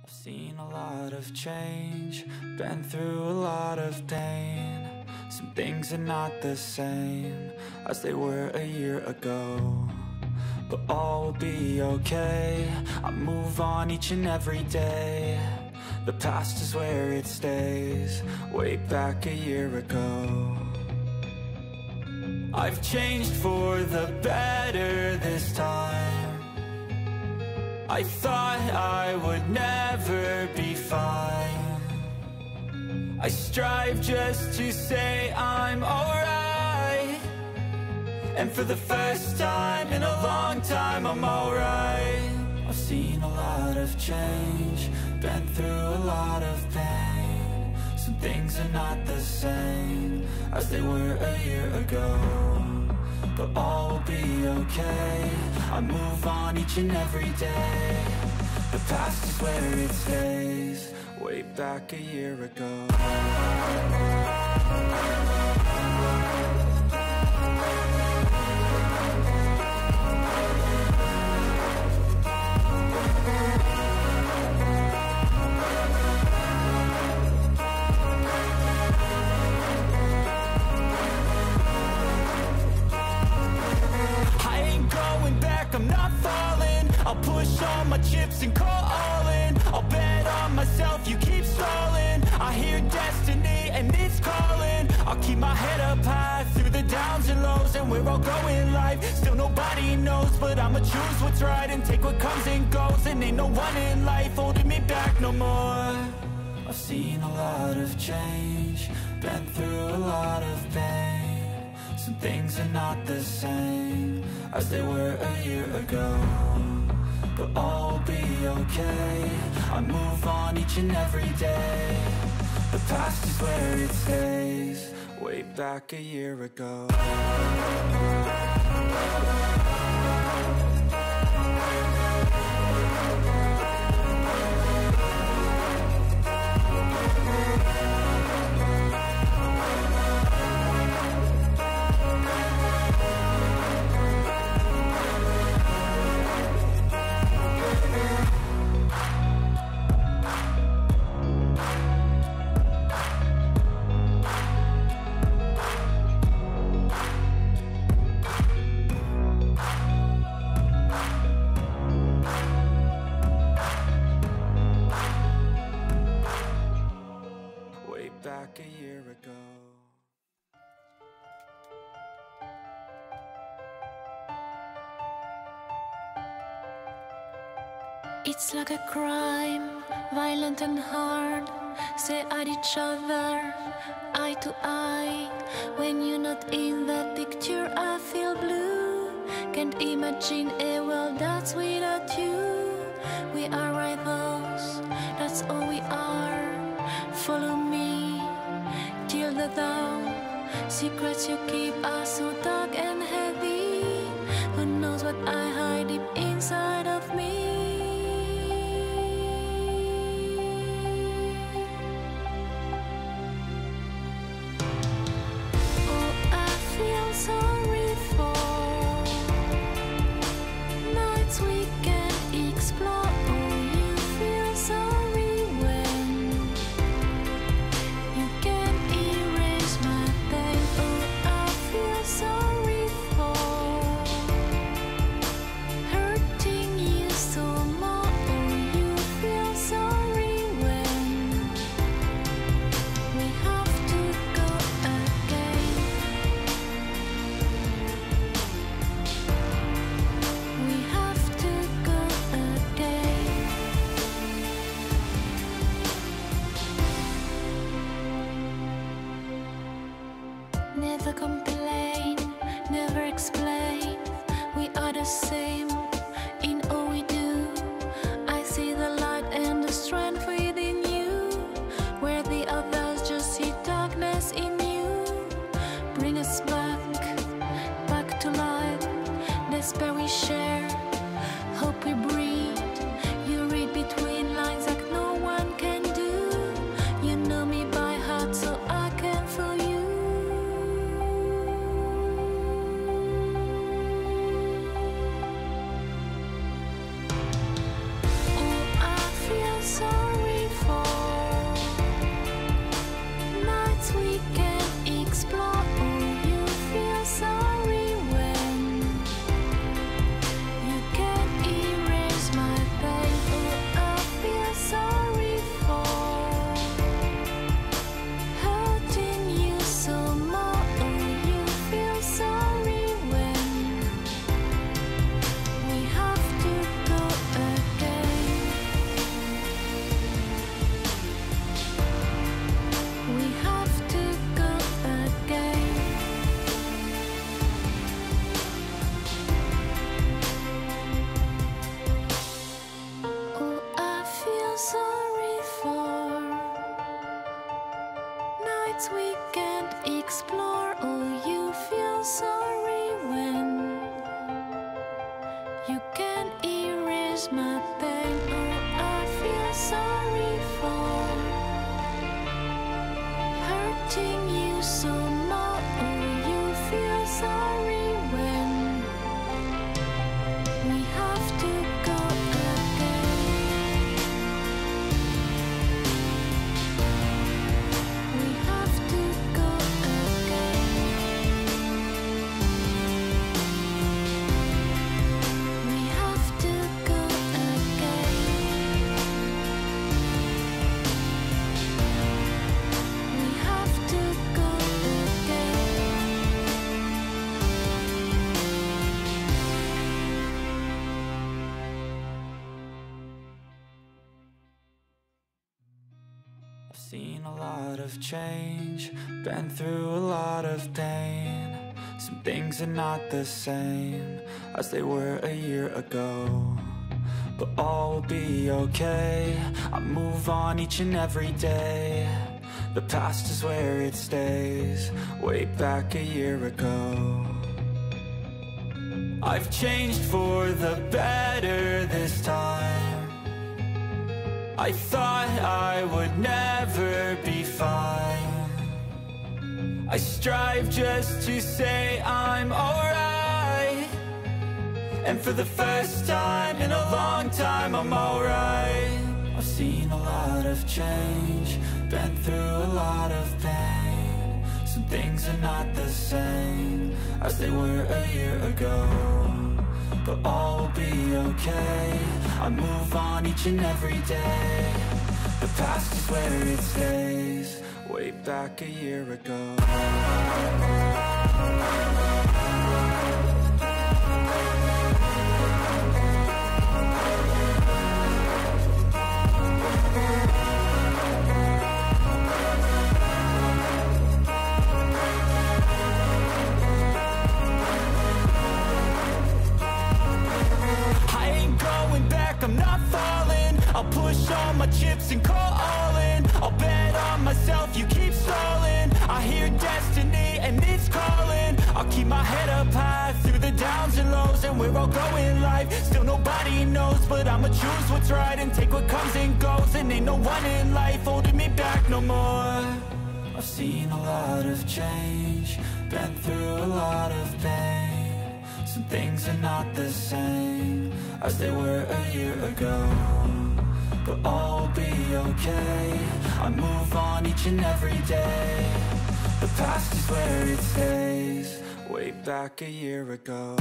I've seen a lot of change, been through a lot of pain. Some things are not the same as they were a year ago, but all will be okay. I move on each and every day. The past is where it stays, way back a year ago. I've changed for the better this time. I thought I would never be fine. I strive just to say I'm alright, and for the first time in a long time I'm alright. I've seen a lot of change, been through a lot of pain. Some things are not the same as they were a year ago, but all will be okay. I move on each and every day. The past is where it stays, way back a year ago. I'm not falling, I'll push all my chips and call all in. I'll bet on myself, you keep stalling. I hear destiny and it's calling. I'll keep my head up high through the downs and lows, and we're all going life. Still nobody knows, but I'ma choose what's right and take what comes and goes. And ain't no one in life holding me back no more. I've seen a lot of change, been through a lot of pain. Some things are not the same as they were a year ago, but all will be okay. I move on each and every day. The past is where it stays, way back a year ago. Back a year ago. It's like a crime, violent and hard. Stare at each other, eye to eye. When you're not in the picture, I feel blue. Can't imagine a world that's without you. We are rivals, that's all we are. Follow me till the dawn. Secrets you keep are so dark and heavy. Who knows what I hide deep inside of me? Oh, I feel sorry for nights we can't explore. Oh, you feel sorry when you can't erase my pain. Oh, I feel sorry for hurting you so much. Oh, you feel sorry when we have to go again. We have to go again. Never complain, never explain. We are the same in all we do. I see the light and the strength within you, where the others just see darkness in you. Bring us back to life. Despair we share, hope we breathe. You read between lines like no one can do. You know me by heart, so I can feel you. sorry for nights we can't explore. Oh, you feel sorry when you can't erase my pain. Oh, I feel sorry for hurting you so much. Oh, you feel sorry when we have to go again. We have to go again. We have to go again. We have to go I've seen a lot of change, been through a lot of pain. Some things are not the same as they were a year ago, but all will be okay. I move on each and every day. The past is where it stays, way back a year ago. I've changed for the better this time. I thought I would never be fine. I strive just to say I'm alright, and for the first time in a long time I'm alright. I've seen a lot of change, been through a lot of pain. Some things are not the same as they were a year ago, but all will be okay. I move on each and every day. The past is where it stays, way back a year ago. I'm not falling, I'll push all my chips and call all in. I'll bet on myself, you keep stalling. I hear destiny and it's calling. I'll keep my head up high through the downs and lows, and we're all going in life. Still nobody knows, but I'ma choose what's right and take what comes and goes. And ain't no one in life holding me back no more. I've seen a lot of change, been through a lot of pain. Some things are not the same as they were a year ago, but all will be okay. I move on each and every day. The past is where it stays, way back a year ago.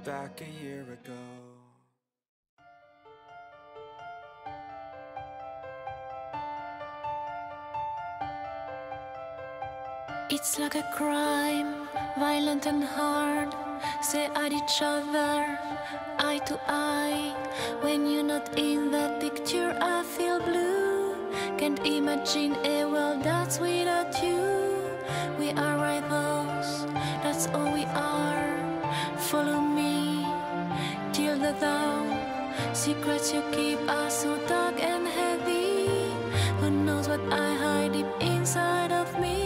Back a year ago. It's like a crime, violent and hard. Stare at each other, eye to eye. When you're not in that picture, I feel blue. Can't imagine a world that's without you. We are rivals, that's all we are. Follow me till the dawn. Secrets you keep are so dark and heavy. Who knows what I hide deep inside of me?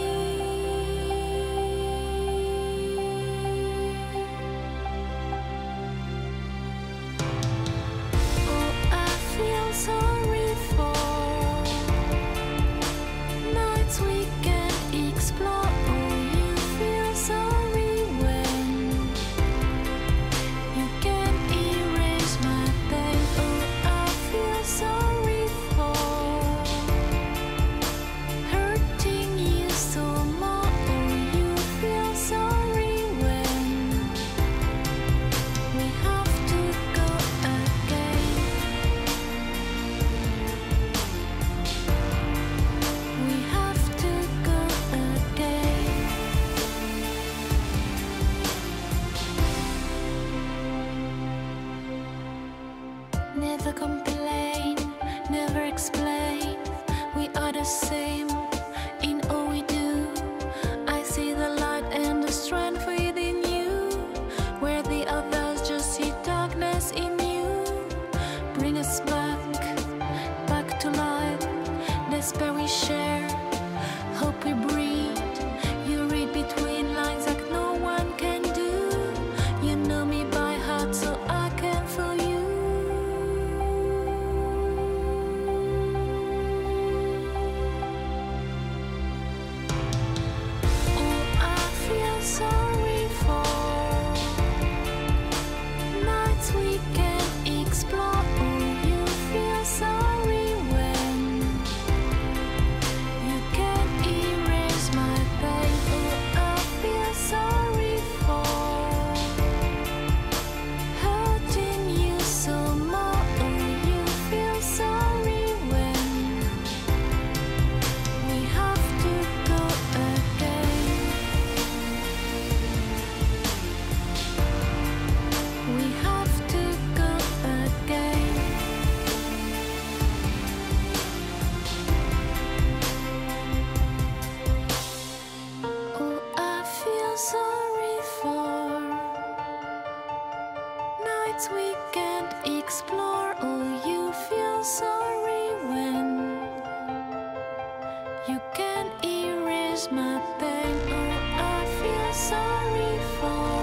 Oh, I feel sorry for nights we can't explore. Oh, you feel sorry when you can't erase my pain. Oh, I feel sorry for sorry for nights we can't explore. Oh, you feel sorry when you can't erase my pain. Oh, I feel sorry for hurting you so much. Oh, you feel sorry when we have to go again. We have to go again. Oh, I feel sorry for nights we can't explore. Oh, you feel sorry when you can't erase my pain. Oh, I feel sorry for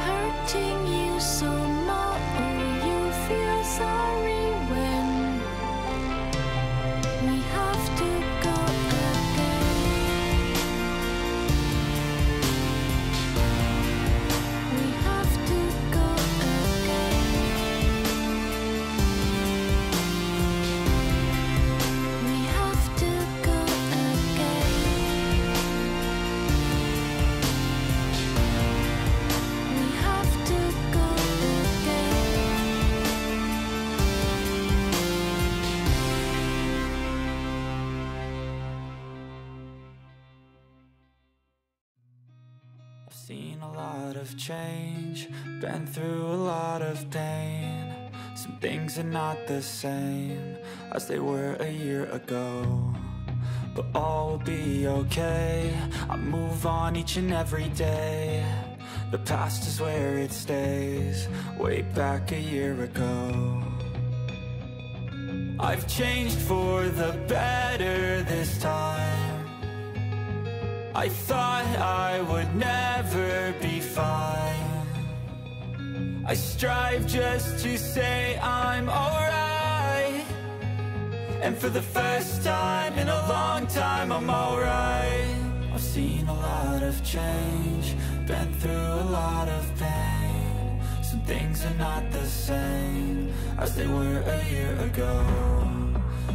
hurting you so much. Oh, you feel sorry when we have to go again. We have to go again. We have to go again. We have to go again. I've seen a lot of change, been through a lot of pain. Some things are not the same as they were a year ago, but all will be okay. I move on each and every day. The past is where it stays, way back a year ago. I've changed for the better this time. I thought I would never be fine. I strive just to say I'm alright, and for the first time in a long time I'm alright. I've seen a lot of change, been through a lot of pain. Some things are not the same as they were a year ago,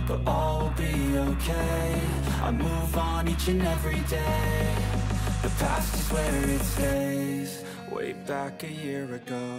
but all will be okay. I move on each and every day. The past is where it stays, way back a year ago.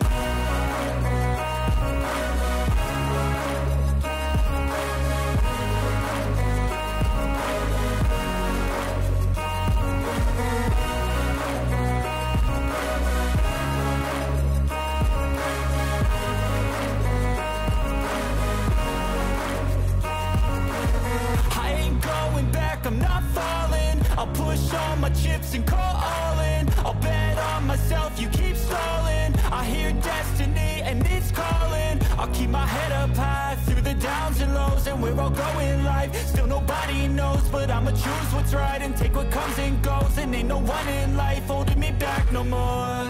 I'm not falling. I'll push all my chips and call all in. I'll bet on myself, you keep stalling. I hear destiny and it's calling. I'll keep my head up high through the downs and lows, and we're all going life. Still nobody knows, but I'ma choose what's right and take what comes and goes. And ain't no one in life holding me back no more.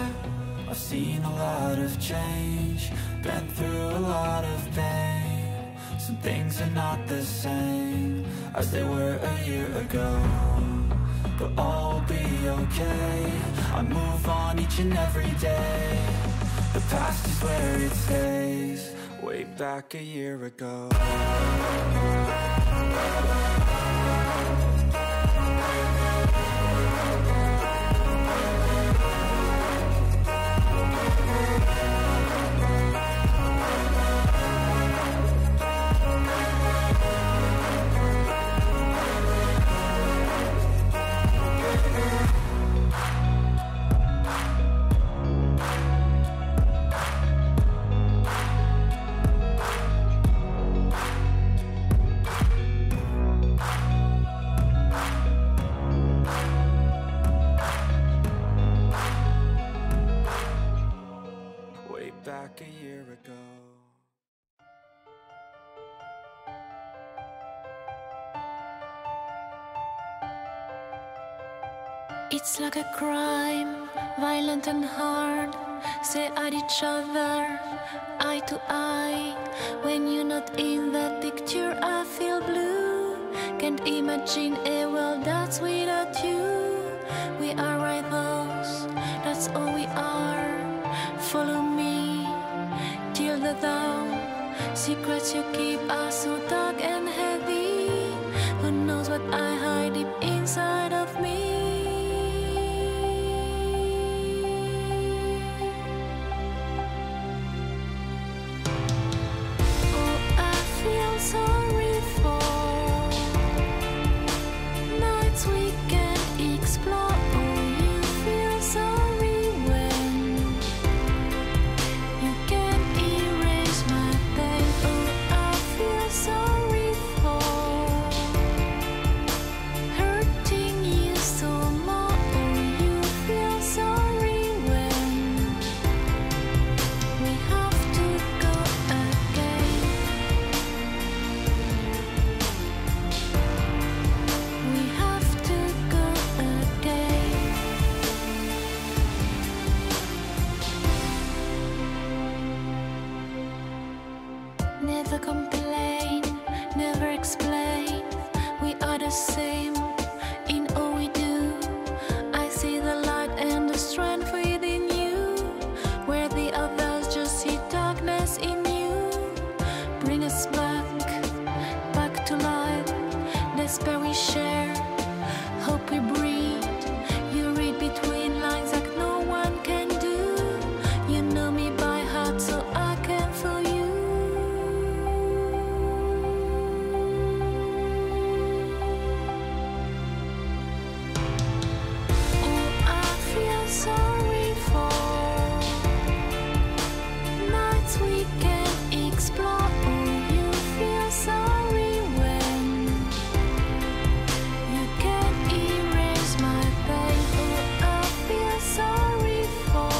I've seen a lot of change, been through a lot of pain. Some things are not the same as they were a year ago, but all will be okay. I move on each and every day. The past is where it stays, way back a year ago. Back a year ago. It's like a crime, violent and hard. Stare at each other, eye to eye. When you're not in that picture, I feel blue. Can't imagine a world that's without you. We are rivals, that's all we are. Follow me till the dawn. Secrets you keep are so dark and heavy. Who knows what I hide deep inside of me? Oh, I feel sorry for nights we can't explore. Oh, you feel sorry when you can't erase my pain. Oh, I feel sorry for hurting you so much. Oh, you feel sorry when we have to go again. We have to go again. Never complain, never explain. We are the same in all we do. I see the light and the strength within you, where the others just see darkness in you. Bring us back to life. Despair we share, hope we breathe. You read between lines like no one can do. You know me by heart, so I can feel you. Oh, I feel sorry for nights we can't explore. Oh, you feel sorry when you can't erase my pain. Oh, I feel sorry for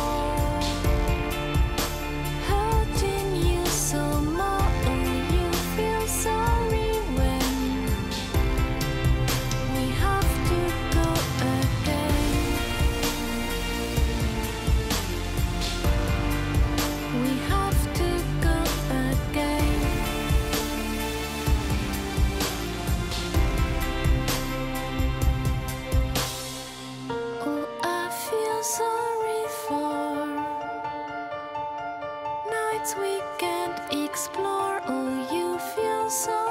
hurting you so much. Oh, you feel sorry when we have to go again. We have to go again. Oh, I feel sorry for nights we can't explore. Oh, you feel sorry